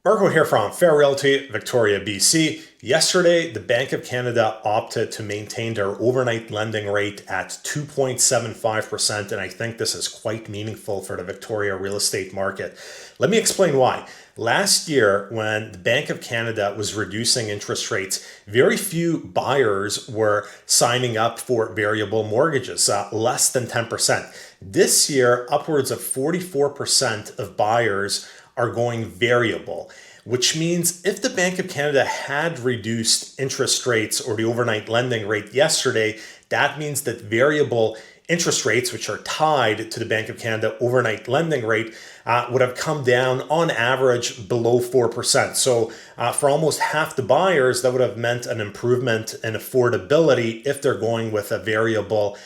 Marko here from Fair Realty, Victoria, BC. Yesterday, the Bank of Canada opted to maintain their overnight lending rate at 2.75%, and I think this is quite meaningful for the Victoria real estate market. Let me explain why. Last year, when the Bank of Canada was reducing interest rates, very few buyers were signing up for variable mortgages, less than 10%. This year, upwards of 44% of buyers are going variable, which means if the Bank of Canada had reduced interest rates or the overnight lending rate yesterday, that means that variable interest rates, which are tied to the Bank of Canada overnight lending rate, would have come down on average below 4%. So for almost half the buyers, that would have meant an improvement in affordability if they're going with a variable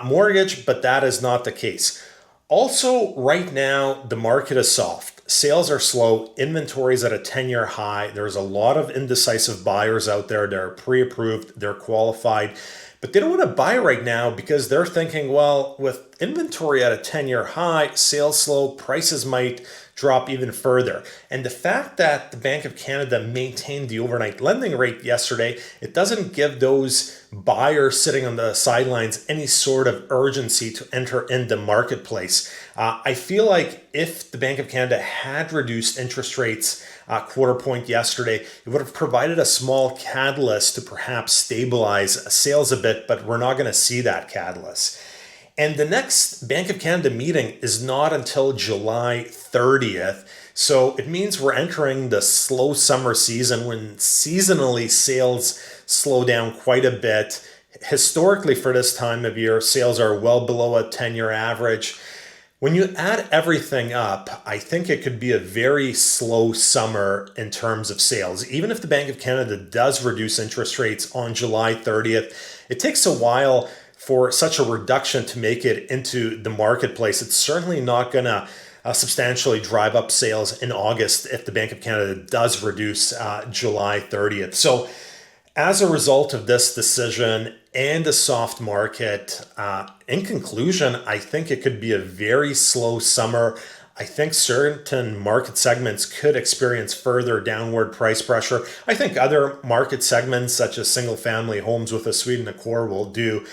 mortgage, but that is not the case. Also, right now, the market is soft. Sales are slow. Inventory is at a 10-year high. There's a lot of indecisive buyers out there. They're pre-approved, they're qualified, but they don't want to buy right now because they're thinking, well, with inventory at a 10-year high, sales slow, prices might drop even further. And the fact that the Bank of Canada maintained the overnight lending rate yesterday, it doesn't give those buyers sitting on the sidelines any sort of urgency to enter in the marketplace. I feel like if the Bank of Canada had reduced interest rates quarter point yesterday, it would have provided a small catalyst to perhaps stabilize sales a bit, but we're not going to see that catalyst. And the next Bank of Canada meeting is not until July 30th. So it means we're entering the slow summer season when seasonally sales slow down quite a bit. Historically, for this time of year, sales are well below a 10-year average. When you add everything up, I think it could be a very slow summer in terms of sales. Even if the Bank of Canada does reduce interest rates on July 30th, it takes a while for such a reduction to make it into the marketplace. It's certainly not going to substantially drive up sales in August if the Bank of Canada does reduce July 30th. So as a result of this decision and a soft market, in conclusion, I think it could be a very slow summer. I think certain market segments could experience further downward price pressure. I think other market segments, such as single-family homes with a suite and a core, will do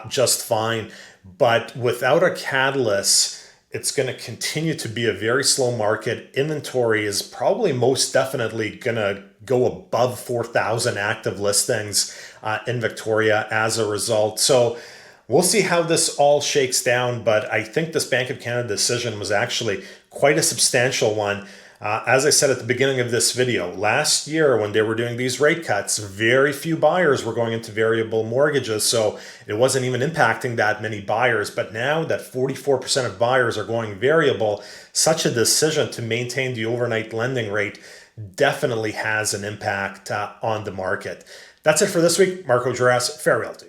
just fine. But without a catalyst, it's going to continue to be a very slow market. Inventory is probably most definitely going to go above 4,000 active listings in Victoria as a result. So we'll see how this all shakes down, but I think this Bank of Canada decision was actually quite a substantial one. As I said at the beginning of this video, last year when they were doing these rate cuts, very few buyers were going into variable mortgages, so it wasn't even impacting that many buyers. But now that 44% of buyers are going variable, such a decision to maintain the overnight lending rate definitely has an impact on the market. That's it for this week. Marko, Juras, Fair Realty.